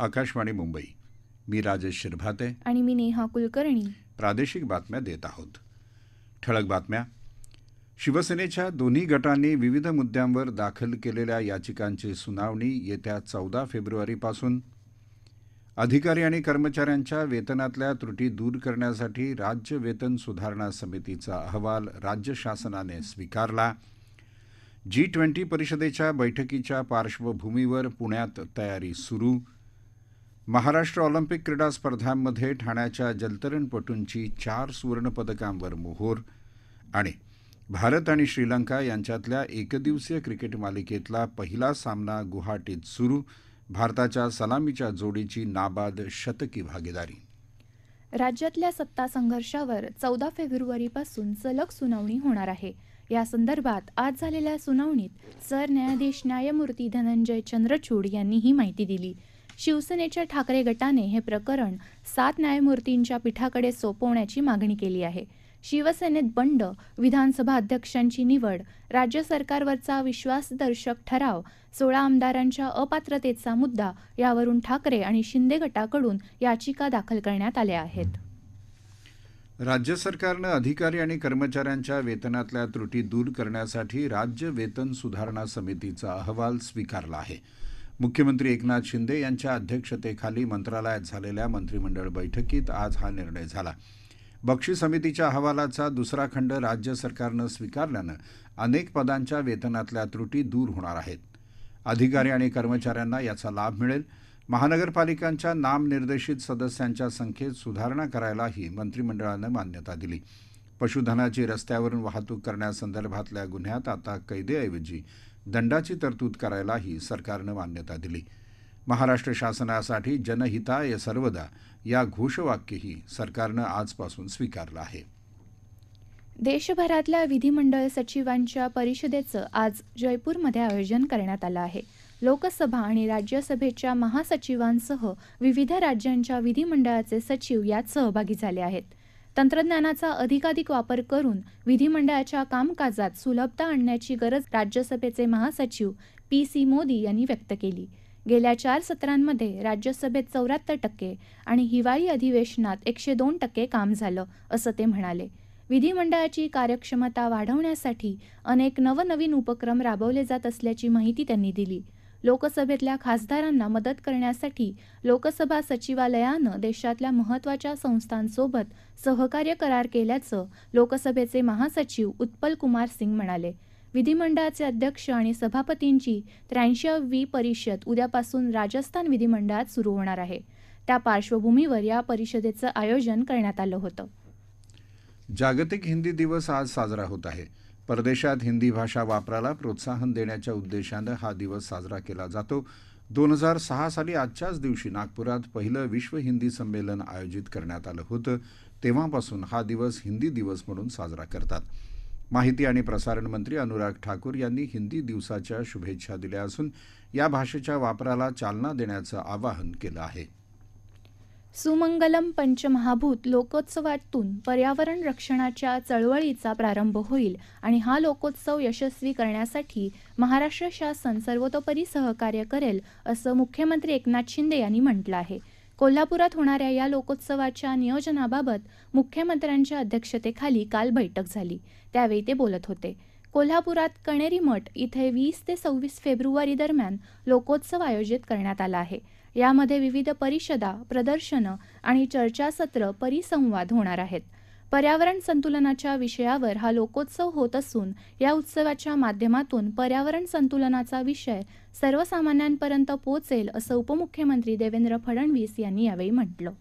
आकाशवाणी मुंबई. मी राजेश शिरभाते आणि मी नेहा कुलकर्णी. प्रादेशिक बातम्या देत आहोत. ठळक बातम्या. शिवसेनेच्या दोन्ही गटांनी विविध मुद्द्यांवर दाखल केलेल्या याचिकांची सुनावणी येत्या 14 फेब्रुवारीपासून. अधिकारी आणि कर्मचाऱ्यांच्या वेतनातल्या त्रुटी दूर करण्यासाठी राज्य वेतन सुधारणा समितीचा अहवाल राज्य शासनाने स्वीकारला. G20 परिषदेच्या बैठकीच्या पार्श्वभूमीवर पुण्यात तयारी सुरू. महाराष्ट्र ऑलिम्पिक क्रीडा स्पर्धांमध्ये ठाण्याच्या जलतरणपटूंची 4 सुवर्णपदकांवर मोहोर. आणि भारत आणि श्रीलंका यांच्यातल्या एकदिवसीय क्रिकेट मालिकेतला पहिला सामना गुवाहाटीत सुरू. भारताच्या सलामीच्या जोडीची नाबाद शतकी भागीदारी. राज्यातल्या सत्ता संघर्षावर 14 फेब्रुवारीपासून सलग सुनावणी होणार आहे. या संदर्भात आज झालेल्या सुनावणीत सरन्यायाधीश न्यायमूर्ती धनंजय चंद्रचूड यांनी ही माहिती दिली. शिवसेनेच्या ठाकरे गटाने हे प्रकरण 7 न्यायमूर्तींच्या पीठाकडे सोपवण्याची मागणी केली आहे. शिवसेनेत बंड, विधानसभा अध्यक्षांची निवड, राज्य सरकारवरचा विश्वासदर्शक ठराव, 16 आमदारांच्या अपात्रतेचा मुद्दा यावरून ठाकरे आणि शिंदे गटाकडून याचिका दाखल करण्यात आल्या आहेत. राज्य सरकारनं अधिकारी आणि कर्मचाऱ्यांच्या वेतनातल्या त्रुटी दूर करण्यासाठी राज्य वेतन सुधारणा समितीचा अहवाल स्वीकारला आहे. मुख्यमंत्री एकनाथ शिंदे यांच्या अध्यक्षतेखाली मंत्रालयात झालेल्या मंत्रिमंडळ बैठकीत आज हा निर्णय झाला. बक्षी समितीच्या अहवालाचा दुसरा खंड राज्य सरकारनं स्वीकारल्यानं अनेक पदांच्या वेतनातल्या त्रुटी दूर होणार आहेत. अधिकारी आणि कर्मचाऱ्यांना याचा लाभ मिळेल. महानगरपालिकांच्या नामनिर्देशित सदस्यांच्या संख्येत सुधारणा करायलाही मंत्रिमंडळानं मान्यता दिली. पशुधनाची रस्त्यावरून वाहतूक करण्यासंदर्भातल्या गुन्ह्यात आता कैदेऐवजी दंडाची तरतूद करायलाही सरकारनं मान्यता दिली. महाराष्ट्र शासनासाठी जनहिताय सर्वदा या घोषवाक्यही सरकारनं आजपासून स्वीकारलं आहे. देशभरातल्या विधिमंडळ सचिवांच्या परिषदेचं आज जयपूरमध्ये आयोजन करण्यात आलं आहे. लोकसभा आणि राज्यसभेच्या महासचिवांसह विविध राज्यांच्या विधिमंडळाचे सचिव यात सहभागी झाले आहेत. तंत्रज्ञानाचा अधिकाधिक वापर करून विधिमंडळाच्या कामकाजात सुलभता आणण्याची गरज राज्यसभेचे महासचिव PC मोदी यांनी व्यक्त केली. गेल्या 4 सत्रांमध्ये राज्यसभेत 74% आणि हिवाळी अधिवेशनात 102% काम झालं, असं ते म्हणाले. विधिमंडळाची कार्यक्षमता वाढवण्यासाठी अनेक नवनवीन उपक्रम राबवले जात असल्याची माहिती त्यांनी दिली. लोकसभेतल्या खासदारांना मदत करण्यासाठी लोकसभा सचिवालयानं देशातल्या महत्त्वाच्या संस्थांसोबत सहकार्य करार केल्याचं लोकसभेचे महासचिव उत्पल कुमार सिंग म्हणाले. विधिमंडळाचे अध्यक्ष आणि सभापतींची 83वी परिषद उद्यापासून राजस्थान विधिमंडळात सुरू होणार आहे. त्या पार्श्वभूमीवर या परिषदेचं आयोजन करण्यात आलं होतं. जागतिक हिंदी दिवस आज साजरा होत आहे. परदेशात हिंदी भाषा वापराला प्रोत्साहन देण्याच्या उद्देशानं हा दिवस साजरा केला जातो. 2006 साली आजच्याच दिवशी नागपुरात पहिलं विश्व हिंदी संमेलन आयोजित करण्यात आलं होतं. तेव्हापासून हा दिवस हिंदी दिवस म्हणून साजरा करतात. माहिती आणि प्रसारण मंत्री अनुराग ठाकूर यांनी हिंदी दिवसाच्या शुभेच्छा दिल्या असून या भाषेच्या वापराला चालना देण्याचं आवाहन केलं आहे. सुमंगलम पंचमहाभूत लोकोत्सवातून पर्यावरण रक्षणाच्या चळवळीचा प्रारंभ होईल आणि हा लोकोत्सव यशस्वी करण्यासाठी महाराष्ट्र शासन सर्वतोपरी सहकार्य करेल, असं मुख्यमंत्री एकनाथ शिंदे यांनी म्हटलं आहे. कोल्हापुरात होणाऱ्या या लोकोत्सवाच्या नियोजनाबाबत मुख्यमंत्र्यांच्या अध्यक्षतेखाली काल बैठक झाली. त्यावेळी ते बोलत होते. कोल्हापुरात कणेरी मठ इथे 20 ते 26 फेब्रुवारी दरम्यान लोकोत्सव आयोजित करण्यात आला आहे. यामध्ये विविध परिषदा, प्रदर्शनं आणि चर्चासत्र, परिसंवाद होणार आहेत. पर्यावरण संतुलनाच्या विषयावर हा लोकोत्सव होत असून या उत्सवाच्या माध्यमातून पर्यावरण संतुलनाचा विषय सर्वसामान्यांपर्यंत पोहोचेल, असं उपमुख्यमंत्री देवेंद्र फडणवीस यांनी यावेळी म्हटलं.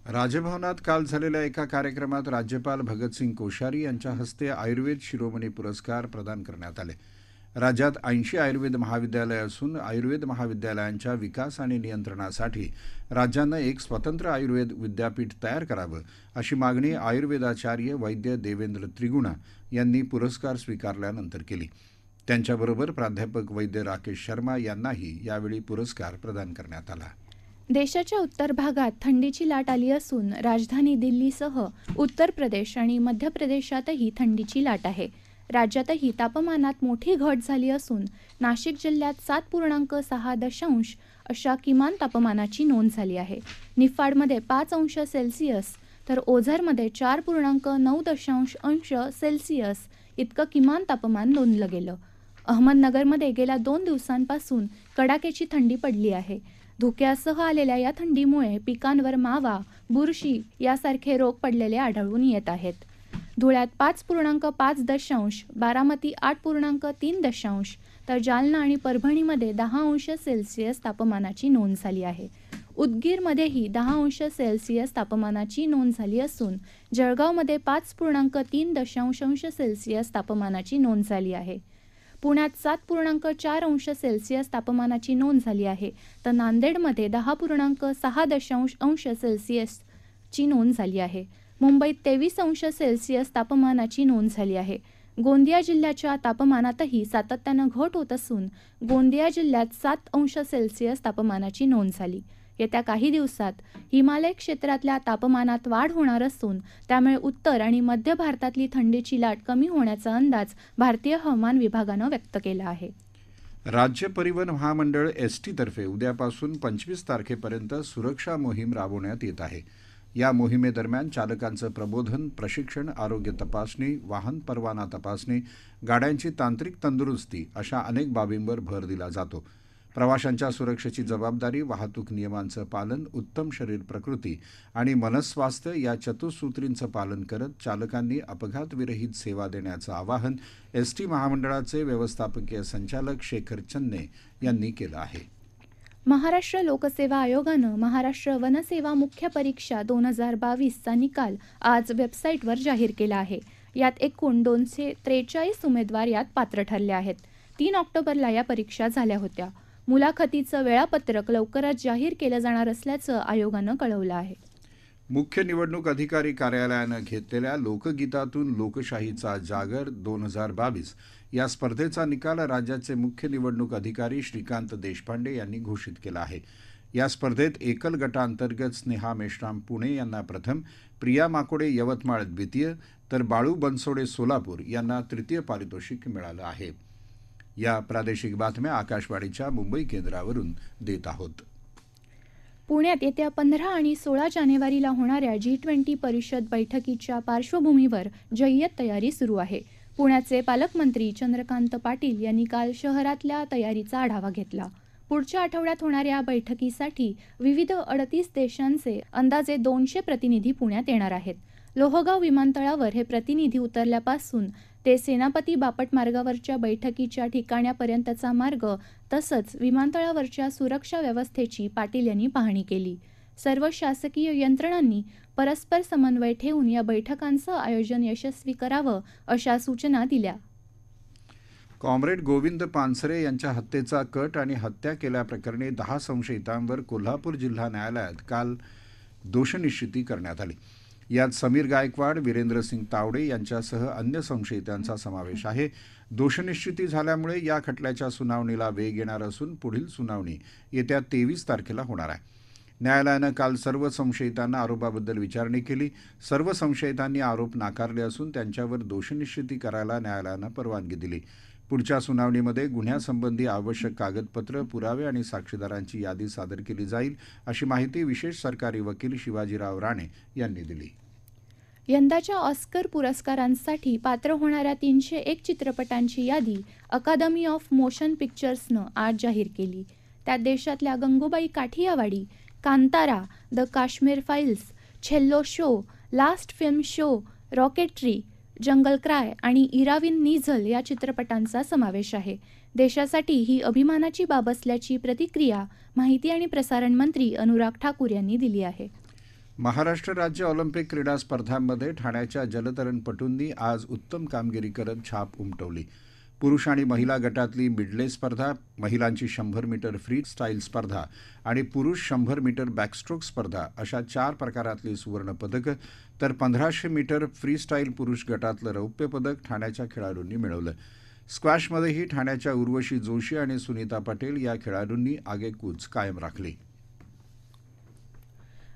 राजभवनात काल झालेल्या एका कार्यक्रमात राज्यपाल भगतसिंग कोश्यारी यांच्या हस्ते आयुर्वेद शिरोमणी पुरस्कार प्रदान करण्यात आले. राज्यात 80 आयुर्वेद महाविद्यालय असून आयुर्वेद महाविद्यालयांच्या विकास आणि नियंत्रणासाठी राज्यानं एक स्वतंत्र आयुर्वेद विद्यापीठ तयार करावं, अशी मागणी आयुर्वेदाचार्य वैद्य देवेंद्र त्रिगुणा यांनी पुरस्कार स्वीकारल्यानंतर केली. त्यांच्याबरोबर प्राध्यापक वैद्य राकेश शर्मा यांनाही यावेळी पुरस्कार प्रदान करण्यात आला. देशाच्या उत्तर भागात थंडीची लाट आली असून राजधानी दिल्लीसह उत्तर प्रदेश आणि मध्य प्रदेशातही थंडीची लाट आहे. राज्यातही तापमानात मोठी घट झाली असून नाशिक जिल्ह्यात 7.6 अशा किमान तापमानाची नोंद झाली आहे. निफाडमध्ये 5 अंश सेल्सिअस तर ओझरमध्ये 4.9 अंश सेल्सिअस इतकं किमान तापमान नोंदलं गेलं. अहमदनगरमध्ये गेल्या 2 दिवसांपासून कडाक्याची थंडी पडली आहे. धुक्यासह आलेल्या या थंडीमुळे पिकांवर मावा, बुरशी यासारखे रोग पडलेले आढळून येत आहेत. धुळ्यात 5.5, बारामती 8.3 तर जालना आणि परभणीमध्ये 10 अंश सेल्सिअस तापमानाची नोंद झाली आहे. उदगीरमध्येही 10 अंश सेल्सिअस तापमानाची नोंद झाली असून जळगावमध्ये 5.3 अंश सेल्सिअस तापमानाची नोंद झाली आहे. पुण्यात 7.4 अंश सेल्सिअस तापमानाची नोंद झाली आहे तर नांदेडमध्ये 10.6 अंश सेल्सिअसची नोंद झाली आहे. मुंबईत 23 अंश सेल्सिअस तापमानाची नोंद झाली आहे. गोंदिया जिल्ह्याच्या तापमानातही सातत्यानं घट होत असून गोंदिया जिल्ह्यात 7 अंश सेल्सिअस तापमानाची नोंद झाली. येत्या काही दिवसात हिमालय क्षेत्रातल्या तापमानात वाढ होणार असून त्यामुळे उत्तर आणि मध्य भारतातली थंडीची लाट कमी होण्याचा अंदाज भारतीय हवामान विभागानं व्यक्त केला आहे. राज्य परिवहन महामंडळ एसटी तर्फे उद्यापासून 25 तारखेपर्यंत सुरक्षा मोहीम राबवण्यात येत आहे. या मोहिमेदरम्यान चालकांचं प्रबोधन, प्रशिक्षण, आरोग्य तपासणी, वाहन परवाना तपासणी, गाड्यांची तांत्रिक तंदुरुस्ती अशा अनेक बाबींवर भर दिला जातो. प्रवाशांच्या सुरक्षेची जबाबदारी, वाहतूक नियमांचं पालन, उत्तम शरीर प्रकृती आणि मनस्वास्थ्य या चतुसूत्रींचं पालन करत चालकांनी अपघातविरहित सेवा देण्याचं आवाहन एसटी महामंडळाचे व्यवस्थापकीय संचालक शेखर चन्ने यांनी केलं आहे. महाराष्ट्र लोकसेवा आयोगानं महाराष्ट्र वनसेवा मुख्य परीक्षा 2022चा निकाल आज वेबसाईटवर जाहीर केला आहे. यात एकूण 243 उमेदवार यात पात्र ठरले आहेत. 3 ऑक्टोबरला या परीक्षा झाल्या होत्या. मुलाखतीचं वेळापत्रक लवकरच जाहीर केलं जाणार असल्याचं आयोगानं कळवलं आहे. मुख्य निवडणूक अधिकारी कार्यालयानं घेतलेल्या लोकगीतातून लोकशाहीचा जागर 2022 या स्पर्धेचा निकाल राज्याचे मुख्य निवडणूक अधिकारी श्रीकांत देशपांडे यांनी घोषित केला आहे. या स्पर्धेत एकल गटांतर्गत स्नेहा मेश्राम पुणे यांना प्रथम, प्रिया माकोडे यवतमाळ द्वितीय तर बाळू बनसोडे सोलापूर यांना तृतीय पारितोषिक मिळालं आहे. या प्रादेशिक बातम्या आकाशवाणीच्या मुंबई केंद्रावरून देत आहोत. पुण्यात येत्या 15 आणि 16 जानेवारीला होणाऱ्या G20 परिषद बैठकीच्या पार्श्वभूमीवर जय्यत तयारी सुरू आहे. पुण्याचे पालकमंत्री चंद्रकांत पाटील यांनी काल शहरातल्या तयारीचा आढावा घेतला. पुढच्या आठवड्यात होणाऱ्या बैठकीसाठी विविध 38 देशांचे अंदाजे 200 प्रतिनिधी पुण्यात येणार आहेत. लोहगाव विमानतळावर हे प्रतिनिधी उतरल्यापासून ते सेनापती बापट मार्गावरच्या बैठकीच्या ठिकाण्यापर्यंतचा मार्ग तसंच विमानतळावरच्या सुरक्षा व्यवस्थेची पाटील यांनी पाहणी केली. सर्व शासकीय यंत्रणांनी परस्पर समन्वय ठेवून या बैठकांचं आयोजन यशस्वी करावं अशा सूचना दिल्या. कॉम्रेड गोविंद पानसरे यांच्या हत्येचा कट आणि हत्या केल्याप्रकरणी 10 संशयितांवर कोल्हापूर जिल्हा न्यायालयात काल दोषनिश्चिती करण्यात आली. यात समीर गायकवाड, वीरेंद्रसिंग तावडे यांच्यासह अन्य संशयितांचा समावेश आहे. दोषनिश्चिती झाल्यामुळे या खटल्याच्या सुनावणीला वेग येणार असून पुढील सुनावणी येत्या 23 तारखेला होणार आहे. न्यायालयानं काल सर्व संशयितांना आरोपाबद्दल विचारणी केली. सर्व संशयितांनी आरोप नाकारले असून त्यांच्यावर दोषनिश्चिती करायला न्यायालयानं परवानगी दिली. पुढच्या सुनावणीमध्ये गुन्ह्यासंबंधी आवश्यक कागदपत्र, पुरावे आणि साक्षीदारांची यादी सादर केली जाईल, अशी माहिती विशेष सरकारी वकील शिवाजीराव राणे यांनी दिली. यंदाच्या ऑस्कर पुरस्कारांसाठी पात्र होणाऱ्या 301 चित्रपटांची यादी अकादमी ऑफ मोशन पिक्चर्सनं आज जाहीर केली. त्यात देशातल्या Gangubai Kathiawadi, Kantara, the Kashmir files, छेल्लो show, last film show, Rocketry, jungle cry आणि इराविन निझल या चित्रपटांचा समावेश आहे. देशासाठी ही अभिमानाची बाब असल्याची प्रतिक्रिया माहिती आणि प्रसारण मंत्री अनुराग ठाकूर यांनी दिली आहे. महाराष्ट्र राज्य ऑलिम्पिक क्रीडा स्पर्धांमध्ये ठाण्याच्या जलतरणपटूंनी आज उत्तम कामगिरी करत छाप उमटवली. पुरुष आणि महिला गटातली मिडले स्पर्धा, महिलांची 100 मीटर फ्री स्टाईल स्पर्धा आणि पुरुष 100 मीटर बॅकस्ट्रोक स्पर्धा अशा 4 प्रकारातली सुवर्णपदकं तर 1500 मीटर फ्री स्टाईल पुरुष गटातलं रौप्य पदक ठाण्याच्या खेळाडूंनी मिळवलं. स्क्वॅशमध्येही ठाण्याच्या उर्वशी जोशी आणि सुनीता पटेल या खेळाडूंनी आगेकूच कायम राखली.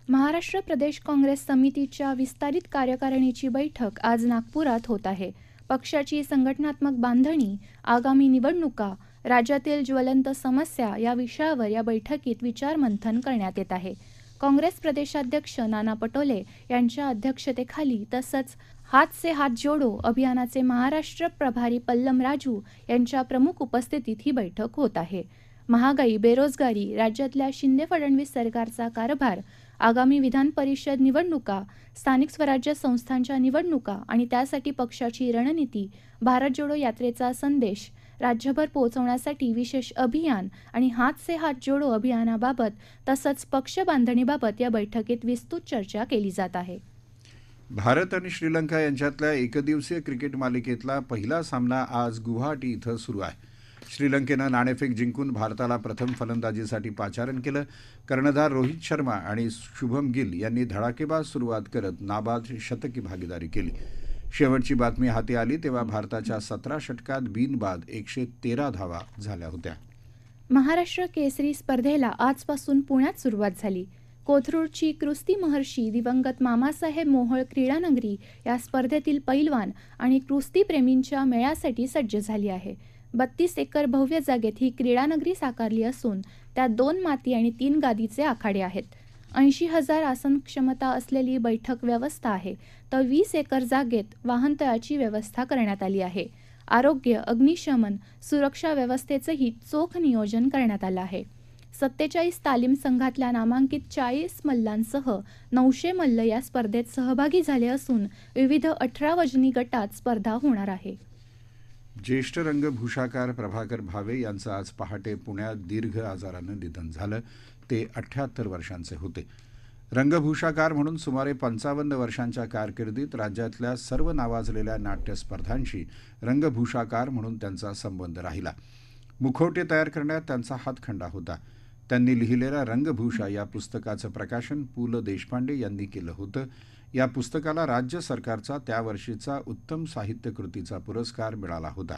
महाराष्ट्र प्रदेश काँग्रेस समितीच्या विस्तारित कार्यकारिणीची बैठक आज नागपुरात होत आहे. पक्षाची संघटनात्मक बांधणी, आगामी निवडणुका, राज्यातील ज्वलंत समस्या या विषयावर या बैठकीत विचारमंथन करण्यात येत आहे. काँग्रेस प्रदेशाध्यक्ष नाना पटोले यांच्या अध्यक्षतेखाली तसंच हात से हात जोडो अभियानाचे महाराष्ट्र प्रभारी पल्लम राजू यांच्या प्रमुख उपस्थितीत ही बैठक होत आहे. महागाई, बेरोजगारी, राज्यातल्या शिंदे-फडणवीस सरकारचा कारभार, आगामी विधान परिषद निवडणुका, स्थानिक स्वराज्य संस्थांच्या निवडणुका आणि त्यासाठी पक्षाची रणनीती, भारत जोडो यात्रेचा संदेश राज्यभर पोहोचवण्यासाठी विशेष अभियान आणि हात से हात जोडो अभियानाबाबत तसंच पक्ष बांधणीबाबत या बैठकीत विस्तृत चर्चा केली जात आहे. भारत आणि श्रीलंका यांच्यातल्या एकदिवसीय क्रिकेट मालिकेतला पहिला सामना आज गुवाहाटी इथं सुरू आहे. श्रीलंकेनं नाणेफेक जिंकून भारताला प्रथम फलंदाजीसाठी पाचारण केलं. कर्णधार रोहित शर्मा आणि शुभम गिल यांनी धडाकेबाज सुरुवात करत नाबाद शतकी भागीदारी केली. शेवटची बातमी हाती आली तेव्हा भारताच्या 17 षटकात बिनबाद 113 धावा झाल्या होत्या. महाराष्ट्र केसरी स्पर्धेला आजपासून पुण्यात सुरुवात झाली. कोथरूडची कुस्ती महर्षी दिवंगत मामासाहेब मोहोळ क्रीडानगरी या स्पर्धेतील पैलवान आणि कुस्तीप्रेमींच्या मेळ्यासाठी सज्ज झाली आहे. 32 एकर भव्य जागेत ही क्रीडानगरी साकारली असून त्यात 2 माती आणि 3 गादीचे आखाडे आहेत. 80,000 आसन क्षमता असलेली बैठक व्यवस्था आहे, तर 20 एकर जागेत वाहनतळाची व्यवस्था करण्यात आली आहे. आरोग्य, अग्निशमन, सुरक्षा व्यवस्थेचंही चोख नियोजन करण्यात आलं आहे. 47 तालीम संघातल्या नामांकित 40 मल्लांसह 900 मल्ल या स्पर्धेत सहभागी झाले असून विविध 18 वजनी गटात स्पर्धा होणार आहे. ज्येष्ठ रंगभूषाकार प्रभाकर भावे यांचं आज पहाटे पुण्यात दीर्घ आजारानं निधन झालं. ते 78 वर्षांचे होते. रंगभूषाकार म्हणून सुमारे 55 वर्षांच्या कारकिर्दीत राज्यातल्या सर्व नावाजलेल्या नाट्यस्पर्धांशी रंगभूषाकार म्हणून त्यांचा संबंध राहिला. मुखवटे तयार करण्यात त्यांचा हातखंडा होता. त्यांनी लिहिलेल्या रंगभूषा या पुस्तकाचं प्रकाशन पु ल देशपांडे यांनी केलं होतं. या पुस्तकाला राज्य सरकारचा त्या वर्षीचा उत्तम साहित्य कृतीचा पुरस्कार मिळाला होता.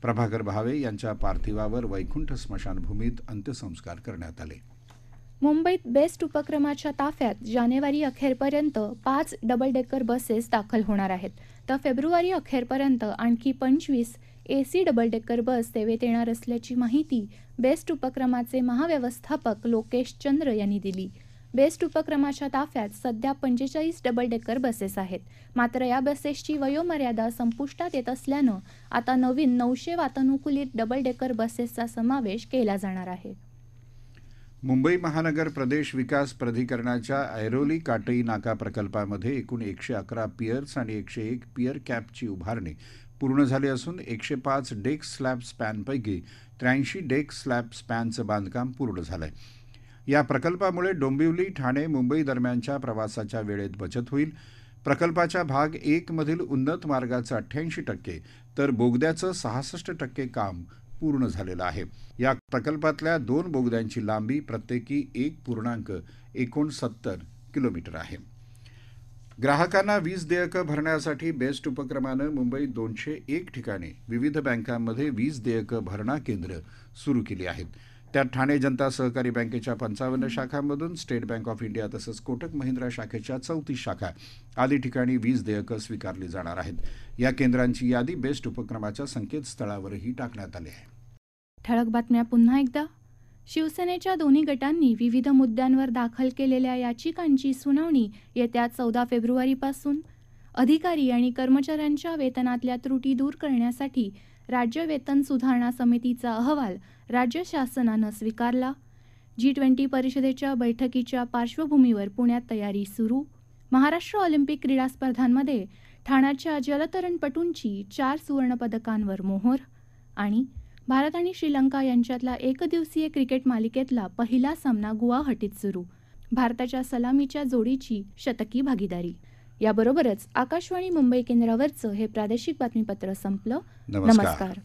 प्रभाकर भावे यांच्या पार्थिवावर वैकुंठ स्मशानभूमीत अंत्यसंस्कार करण्यात आले. मुंबईत बेस्ट उपक्रमाच्या ताफ्यात जानेवारी अखेरपर्यंत 5 डबल डेकर बसेस दाखल होणार आहेत, तर फेब्रुवारी अखेरपर्यंत आणखी 25 AC डबल डेकर बस सेवेत येणार असल्याची माहिती बेस्ट उपक्रमाचे महाव्यवस्थापक लोकेश चंद्र यांनी दिली. बेस्ट उपक्रमाच्या ताफ्यात सध्या 45 डबल डेकर बसेस आहेत. मात्र या बसेसची वयोमर्यादा संपुष्टात येत असल्यानं आता नवीन 900 वातानुकूलित डबल डेकर बसेसचा समावेश केला जाणार आहे. मुंबई महानगर प्रदेश विकास प्राधिकरणाच्या ऐरोली काटई नाका प्रकल्पामध्ये एकूण 111 पियर्स आणि 101 पियर कॅपची उभारणी पूर्ण झाली असून 105 डेक स्लॅब स्पॅनपैकी 83 डेक स्लॅब स्पॅनचं बांधकाम पूर्ण झालंय. या प्रकल्पामुळे डोंबिवली ठाणे मुंबई दरम्यानच्या प्रवासाच्या वेळेत बचत होईल. प्रकल्पाच्या भाग 1 मधील उन्नत मार्गाचं 88% तर बोगद्याचं 66% काम पूर्ण झालेलं आहे. या प्रकल्पातल्या 2 बोगद्यांची लांबी प्रत्येकी 1.69 किलोमीटर आहे. ग्राहकांना वीज देयकं भरण्यासाठी बेस्ट उपक्रमानं मुंबईत 201 ठिकाणी विविध बँकांमध्ये वीज देयकं भरणा केंद्र सुरू केली आहेत. त्यात ठाणे जनता सहकारी बँकेच्या 55 शाखांमधून स्टेट बँक ऑफ इंडिया तसंच कोटक महिंद्रा शाखेच्या 34 शाखा आदी ठिकाणी वीज देयकं स्वीकारली जाणार आहेत. या केंद्रांची यादी बेस्ट उपक्रमाच्या संकेतस्थळावरही टाकण्यात आली आहे. ठळक बातम्या पुन्हा एकदा. शिवसेनेच्या दोन्ही गटांनी विविध मुद्द्यांवर दाखल केलेल्या याचिकांची सुनावणी येत्या 14 फेब्रुवारीपासून. अधिकारी आणि कर्मचाऱ्यांच्या वेतनातल्या त्रुटी दूर करण्यासाठी राज्य वेतन सुधारणा समितीचा अहवाल राज्य शासनानं स्वीकारला. G20 परिषदेच्या बैठकीच्या पार्श्वभूमीवर पुण्यात तयारी सुरू. महाराष्ट्र ऑलिम्पिक क्रीडा स्पर्धांमध्ये ठाण्याच्या जलतरणपटूंची 4 सुवर्णपदकांवर मोहोर. आणि भारत आणि श्रीलंका यांच्यातला एकदिवसीय क्रिकेट मालिकेतला पहिला सामना गुवाहाटीत सुरू. भारताच्या सलामीच्या जोडीची शतकी भागीदारी. याबरोबरच आकाशवाणी मुंबई केंद्रावरचं हे प्रादेशिक बातमीपत्र संपलं. नमस्कार.